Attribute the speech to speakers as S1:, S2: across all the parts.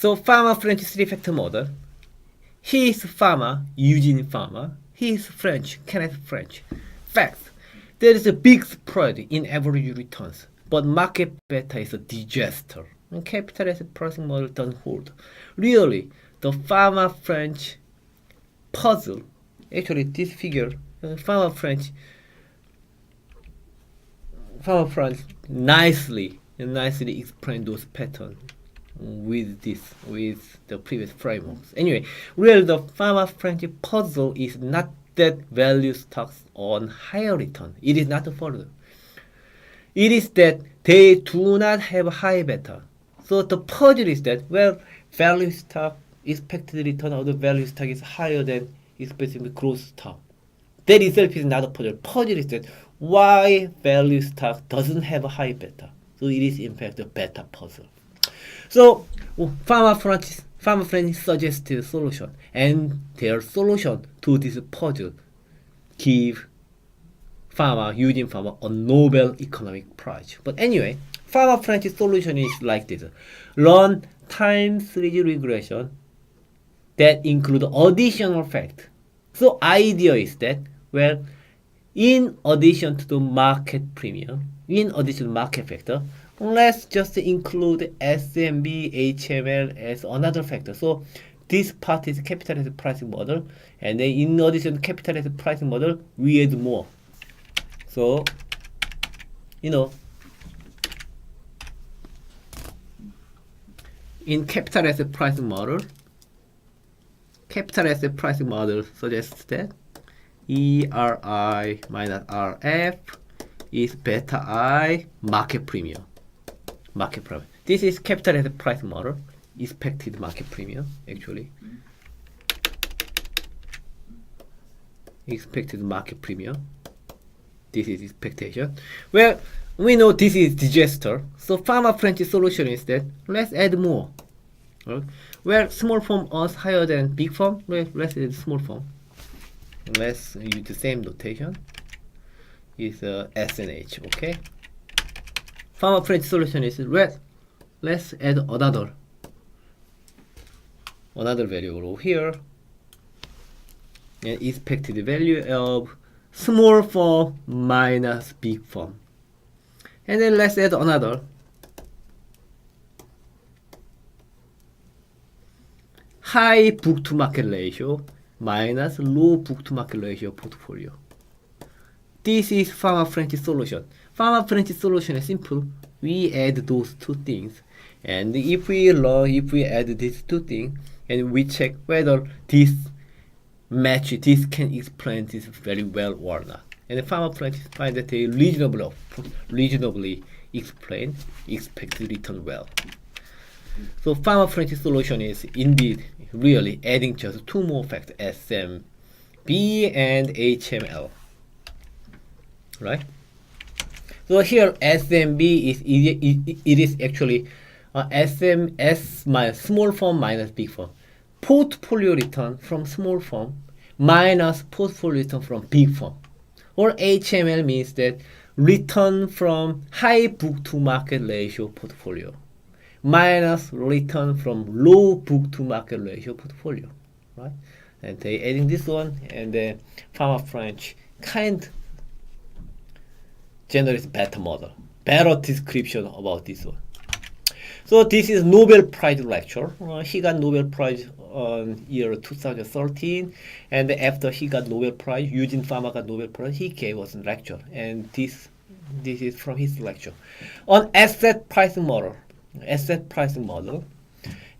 S1: So Fama French three-factor model. He is Fama, Eugene Fama. He is French, Kenneth French. Facts. There is a big spread in average returns, but market beta is a disaster. And capital asset pricing model doesn't hold. Really, the Fama French puzzle, actually this figure, Fama French nicely explain those patterns with the previous frameworks. Anyway, really the Fama French puzzle is not that value stocks on higher return. It is not further. It is that they do not have high beta. So the puzzle is that, well, value stock expected return of the value stock is higher than expected growth stock. That itself is not a puzzle. Puzzle is that why value stock doesn't have a high beta. So it is in fact a beta puzzle. So Fama French suggested a solution, and their solution to this puzzle give Eugene Fama a Nobel Economic Prize. But anyway, Fama French solution is like this: run time series regression that include additional fact. So idea is that, well, in addition to the market premium, in addition to market factor, let's just include SMB, HML as another factor. So this part is capital asset pricing model, and then in addition to capital asset pricing model, we add more. So, in capital asset pricing model suggests that ERI minus RF is beta I market premium. This is capital asset pricing model, expected market premium, actually. Expected market premium. This is expectation. Well, we know this is disaster. So Fama French solution is that let's add more. Right? Where small form is higher than big form, let's add small form. Let's use the same notation. Is S and H, okay? Fama French solution is let's add another variable over here, and expected value of small form minus big form, and then let's add another high book to market ratio minus low book to market ratio portfolio. This is Fama French solution. Fama French solution is simple. We add those two things, and if we add these two things, and we check whether this this can explain this very well or not. And the Fama French find that they reasonably explain expected return well. So Fama French solution is indeed really adding just two more factors, SMB and HML. Right? So here SMB is actually SMS minus small form minus big form. Portfolio return from small form minus portfolio return from big form. Or HML means that return from high book to market ratio portfolio minus return from low book to market ratio portfolio. Right? And they adding this one, and then Fama French kind generates better model, better description about this one. So this is Nobel Prize lecture. He got Nobel Prize on year 2013, and after he got Nobel Prize, Eugene Fama got Nobel Prize, he gave us a lecture, and this is from his lecture on asset pricing model. Asset pricing model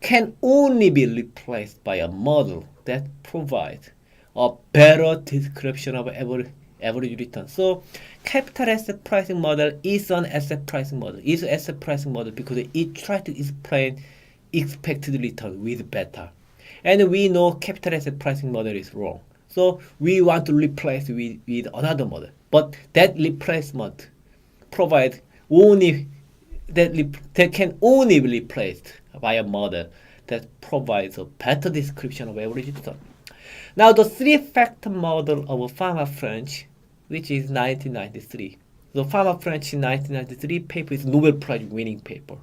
S1: can only be replaced by a model that provides a better description of average return. So capital asset pricing model is an asset pricing model. It's an asset pricing model because it tries to explain expected return with beta. And we know capital asset pricing model is wrong. So we want to replace with another model. But that replacement provide only that can only be replaced by a model that provides a better description of average return. Now the three-factor model of Fama French, which is 1993. The Fama French 1993 paper is Nobel Prize winning paper.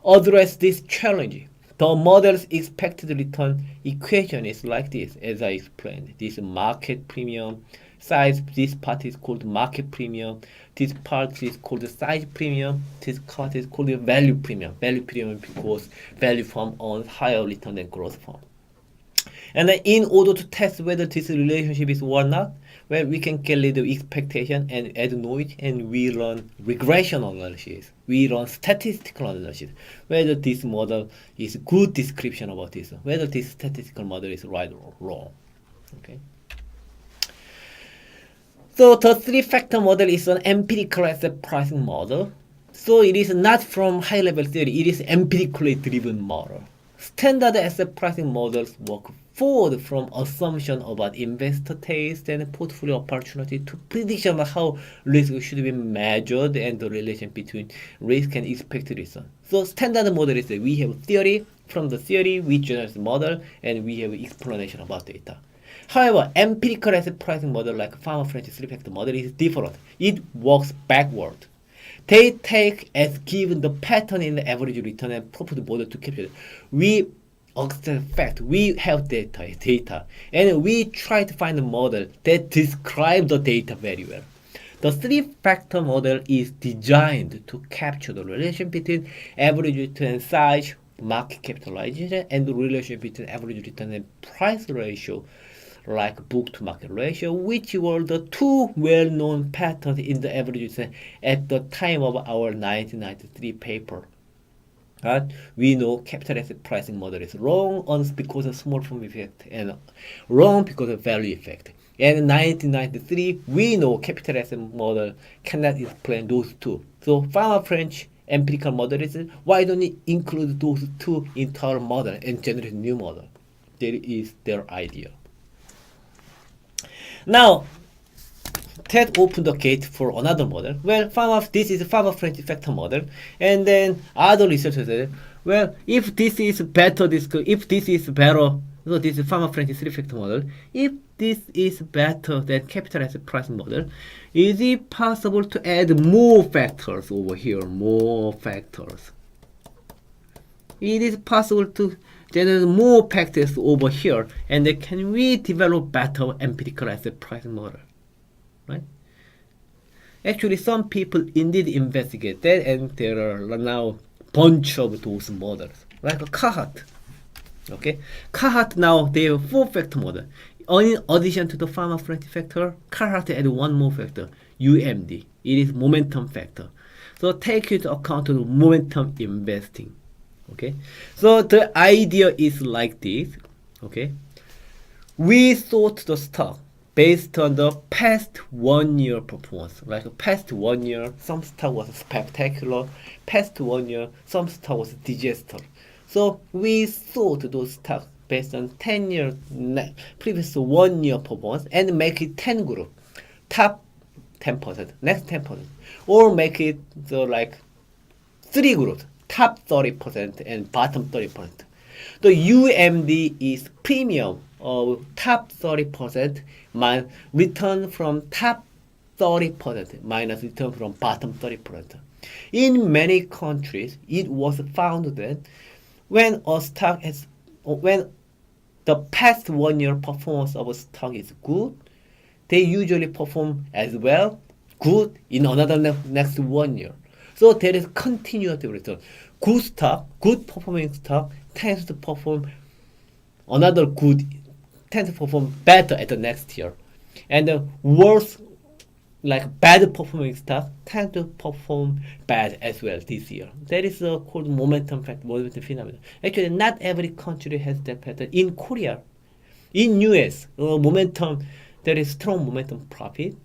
S1: Address this challenge. The model's expected return equation is like this, as I explained. This market premium size, this part is called market premium. This part is called size premium. This part is called value premium. Value premium because value firm earns higher return than growth firm. And then in order to test whether this relationship is or not, well, we can calculate the expectation and add noise, and we run regression analysis. We run statistical analysis, whether this model is good description about this, whether this statistical model is right or wrong. Okay. So the three-factor model is an empirical asset pricing model. So it is not from high-level theory, it is empirically driven model. Standard asset pricing models work forward from assumption about investor taste and portfolio opportunity to prediction of how risk should be measured and the relation between risk and expected return. So standard model is that we have theory, from the theory we generate the model, and we have explanation about data. However, empirical asset pricing model like Fama French three-factor model is different. It works backward. They take as given the pattern in the average return and profit model to capture it. We accept fact, we have data, and we try to find a model that describes the data very well. The three-factor model is designed to capture the relation between average return size, market capitalization, and the relation between average return and price ratio, like book to market ratio, which were the two well-known patterns in the average return at the time of our 1993 paper. Right? We know capital asset pricing model is wrong because of small firm effect and wrong because of value effect. And in 1993, we know capital asset model cannot explain those two. So Fama French empirical model is, why don't we include those two into our model and generate a new model? That is their idea. Now, that opened the gate for another model. Well, this is Fama French factor model, and then other researchers said, well, if this is better, so this is Fama French three factor model. If this is better than capital asset pricing model, is it possible to add more factors over here? More factors. It is possible to generate more factors over here, and then can we develop better empirical asset pricing model? Right? Actually, some people indeed investigate that, and there are now bunch of those models, like a Kahat. Okay, Kahat now they have four-factor model. In addition to the Fama French factor, Kahat add one more factor, UMD. It is momentum factor. So take into account the momentum investing. Okay, so the idea is like this. Okay, we sort the stock based on the past 1 year performance. Like past 1 year, some stock was spectacular. Past 1 year, some stock was disaster. So we sort those stocks based on 10 year previous 1 year performance and make it 10 group. Top 10%, next 10%, or make it like 3 groups. Top 30% and bottom 30%. The UMD is premium of top 30% minus return from top 30% minus return from bottom 30%. In many countries, it was found that when the past 1 year performance of a stock is good, they usually perform as well, good in another next 1 year. So there is continuous return. Good stock, good performing stock tends to perform better at the next year. And the worse, like bad performing stock tend to perform bad as well this year. That is called momentum phenomenon. Actually, not every country has that pattern. In Korea, in US, there is strong momentum profit.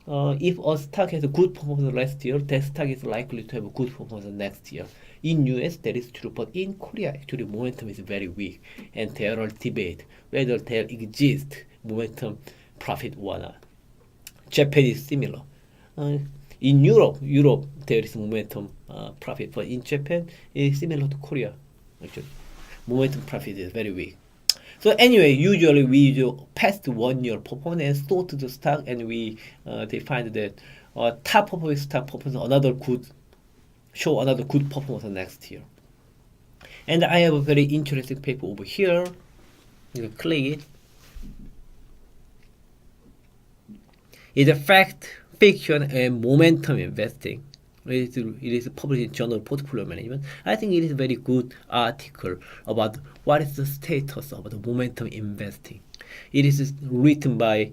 S1: If a stock has a good performance last year, that stock is likely to have a good performance next year. In US, that is true, but in Korea, actually, momentum is very weak, and there are debate whether there exists momentum profit or not. Japan is similar. In Europe, there is momentum profit, but in Japan, it is similar to Korea. Actually, momentum profit is very weak. So anyway, usually we do past 1 year performance and sort the stock, and they find that top performing stock performance show another good performance next year. And I have a very interesting paper over here. You can click it. It's a fact, fiction, and momentum investing. It is published in Journal Portfolio Management. I think it is a very good article about what is the status of the momentum investing. It is written by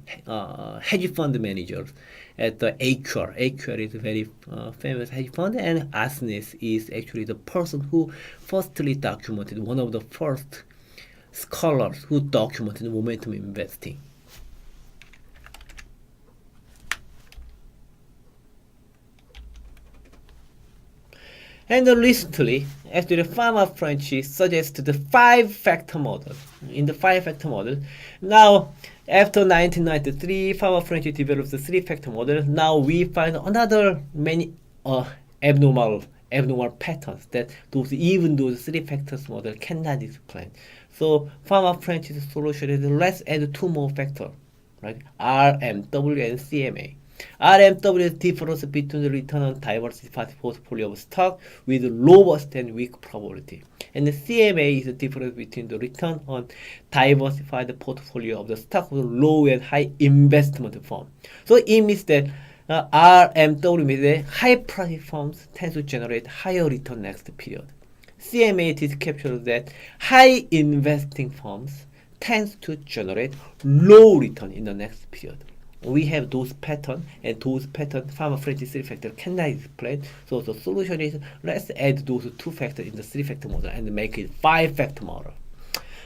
S1: hedge fund managers at the AQR. AQR is a very famous hedge fund, and Asnis is actually the person who firstly documented, one of the first scholars who documented momentum investing. And recently, actually, Fama French suggested the five-factor model. In the five-factor model, now after 1993, Fama French developed the three-factor model. Now we find another many abnormal patterns that those three factors model cannot explain. So Fama French's solution is let's add two more factors, right? R, M, W, and CMA. RMW is difference between the return on diversified portfolio of stock with robust and weak probability. And the CMA is the difference between the return on diversified portfolio of the stock with low and high investment firm. So it means that RMW means that high profit firms tend to generate higher return next period. CMA is captures that high investing firms tend to generate low return in the next period. We have those patterns, and those patterns Fama French three factor cannot explain. So the solution is let's add those two factors in the three factor model and make it five factor model.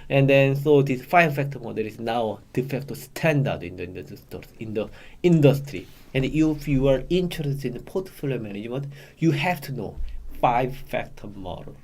S1: And then so this five factor model is now de facto standard in the industry. And if you are interested in portfolio management, you have to know five factor model.